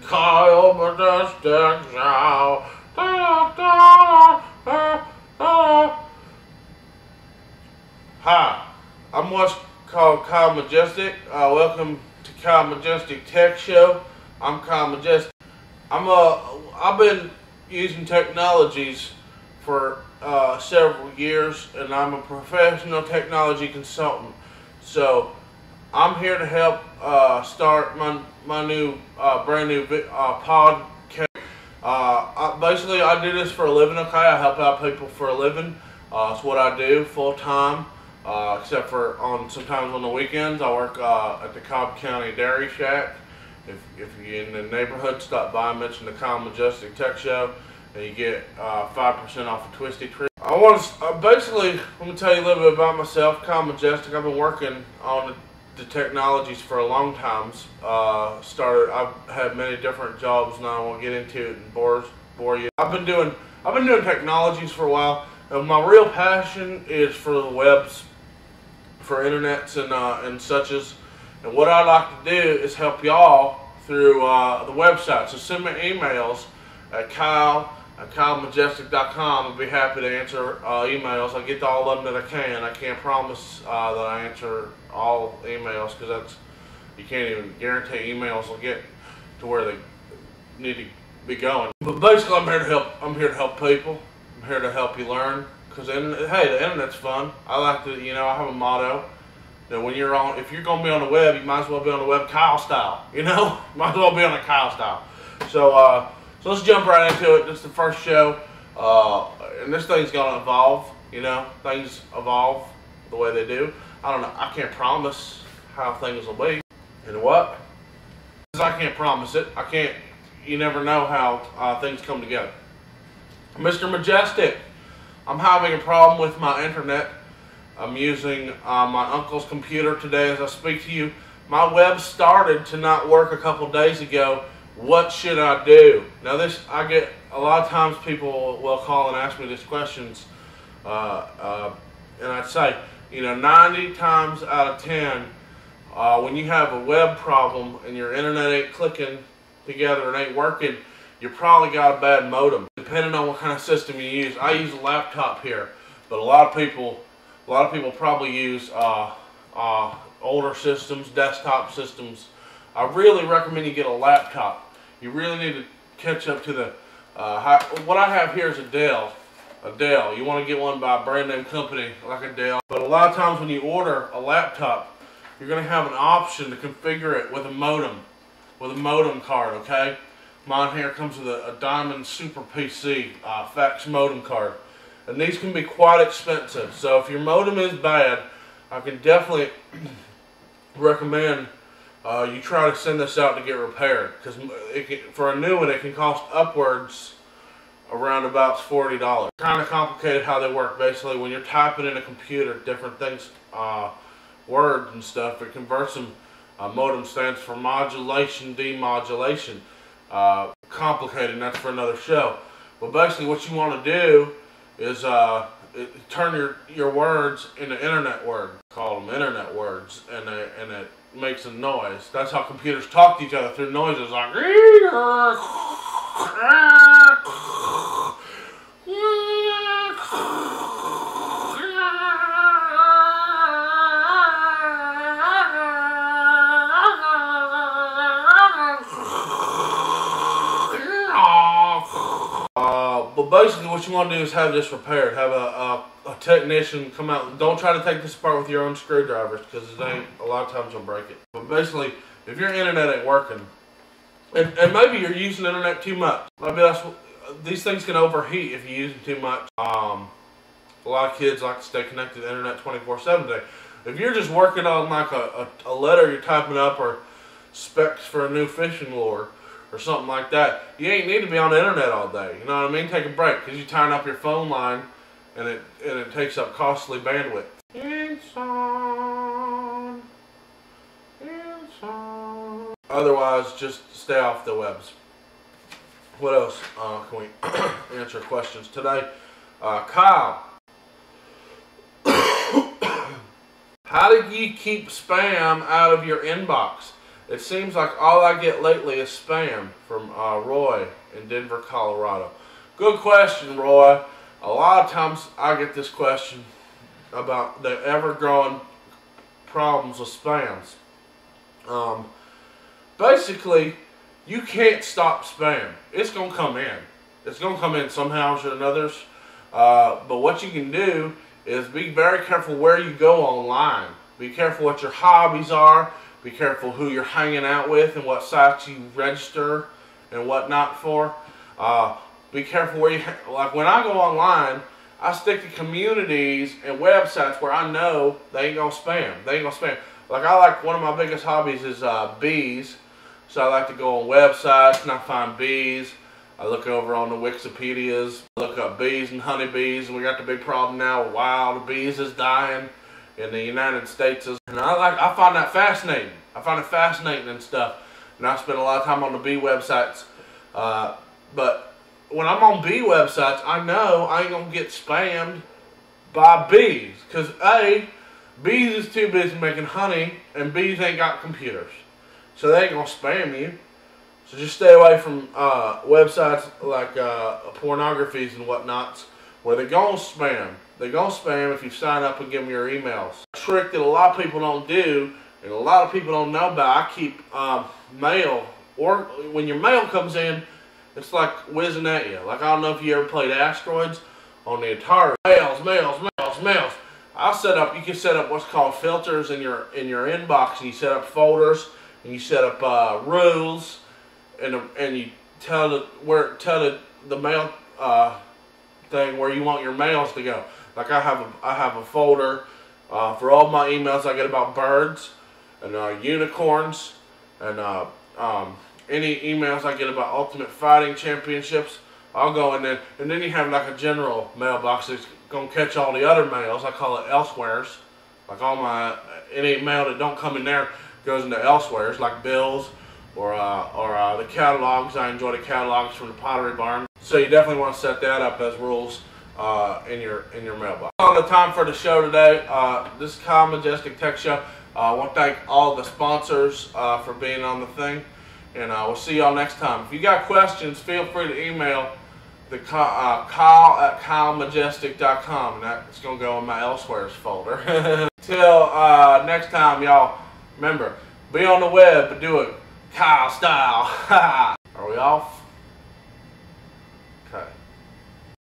Kyle Majestic Show. Hi, I'm what's called Kyle Majestic. Welcome to Kyle Majestic Tech Show. I'm Kyle Majestic. I've been using technologies for several years, and I'm a professional technology consultant. So I'm here to help start my new brand new podcast. Basically, I do this for a living. Okay, I help out people for a living. It's what I do full time. Except for sometimes on the weekends, I work at the Cobb County Dairy Shack. If you're in the neighborhood, stop by and mention the Kyle Majestic Tech Show, and you get 5% off a Twisty Treat. Basically, let me tell you a little bit about myself. Kyle Majestic. I've been working on the technologies for a long time. I've had many different jobs, and I won't get into it and bore you. I've been doing technologies for a while, and my real passion is for the webs, for internets and suches. And what I like to do is help y'all through the website. So send me emails at kyle@kylemajestic.com. I'll be happy to answer emails. I get to all of them that I can. I can't promise that I answer all emails, because you can't even guarantee emails will get to where they need to be going. But basically, I'm here to help. I'm here to help people. I'm here to help you learn. Because hey, the internet's fun. I like to, I have a motto that if you're gonna be on the web, you might as well be on the web Kyle style. Might as well be on the Kyle style. So let's jump right into it. This is the first show, and this thing's gonna evolve. Things evolve the way they do. I don't know. I can't promise how things will be. And what? I can't promise it. I can't. You never know how things come together. Mr. Majestic, I'm having a problem with my internet. I'm using my uncle's computer today as I speak to you. My web started to not work a couple days ago. What should I do? Now I get a lot of times people will call and ask me these questions, and I'd say, 90 times out of 10, when you have a web problem and your internet ain't clicking together and ain't working, you probably got a bad modem. Depending on what kind of system you use. I use a laptop here, but a lot of people probably use older systems, desktop systems. I really recommend you get a laptop. You really need to catch up to the what I have here is a Dell. You want to get one by a brand name company like a Dell. But a lot of times when you order a laptop, you're going to have an option to configure it with a modem card. Okay. Mine here comes with a Diamond Super PC fax modem card, and these can be quite expensive. So if your modem is bad, I can definitely recommend you try to send this out to get repaired, because for a new one it can cost upwards around about $40. Kind of complicated how they work. Basically, when you're typing in a computer different things, words and stuff, it converts them. Modem stands for modulation, demodulation. Complicated, and that's for another show. But basically what you want to do is turn your words into internet words. Call them internet words, and it makes a noise. That's how computers talk to each other, through noises like but basically what you want to do is have this repaired. Have a technician come out. Don't try to take this apart with your own screwdrivers, because a lot of times you'll break it. But basically, if your internet ain't working, and maybe you're using the internet too much. Maybe these things can overheat if you use them too much. A lot of kids like to stay connected to the internet 24/7 today. If you're just working on like a letter you're typing up, or specs for a new fishing lure, or something like that, you ain't need to be on the internet all day. You know what I mean? Take a break, because you're tying up your phone line, and it takes up costly bandwidth. Otherwise, just stay off the webs. What else can we answer questions today? Kyle, how do you keep spam out of your inbox? It seems like all I get lately is spam from Roy in Denver, Colorado. Good question, Roy. A lot of times I get this question about the ever-growing problems with spams. Basically, you can't stop spam. It's going to come in. It's going to come in somehow or another. But what you can do is be very careful where you go online. Be careful what your hobbies are. Be careful who you're hanging out with and what sites you register and what not for. Be careful where you, like when I go online, I stick to communities and websites where I know they ain't gonna spam. They ain't gonna spam. Like one of my biggest hobbies is bees. So I like to go on websites and I find bees. I look over on the Wikipedias, look up bees and honeybees, and we got the big problem now. Wow, the bees is dying in the United States. And I find that fascinating. I find it fascinating and stuff. And I spend a lot of time on the bee websites. But when I'm on bee websites, I know I ain't gonna get spammed by bees. Because A, bees is too busy making honey, and bees ain't got computers. So they ain't gonna spam you. So just stay away from websites like pornographies and whatnots where they're gonna spam. They're gonna spam if you sign up and give them your emails. A trick that a lot of people don't do and a lot of people don't know about, I keep mail, or when your mail comes in, it's like whizzing at you. Like I don't know if you ever played Asteroids on the Atari. Mails. I'll set up, you can set up what's called filters in your inbox, and you set up folders and you set up rules. And you tell the mail thing where you want your mails to go. Like I have a folder for all my emails I get about birds and unicorns and any emails I get about Ultimate Fighting Championships. I'll go in there, and then you have like a general mailbox that's gonna catch all the other mails. I call it elsewheres. Like any mail that don't come in there goes into elsewheres, like bills. Or the catalogs. I enjoy the catalogs from the Pottery Barn. So you definitely want to set that up as rules in your mailbox. On the time for the show today. This is Kyle Majestic Tech Show. I want to thank all the sponsors for being on the thing, and we'll see y'all next time. If you got questions, feel free to email the Kyle@KyleMajestic.com, and that's gonna go in my elsewheres folder. Till next time, y'all. Remember, be on the web, but do it Kyle style. Are we off? Okay.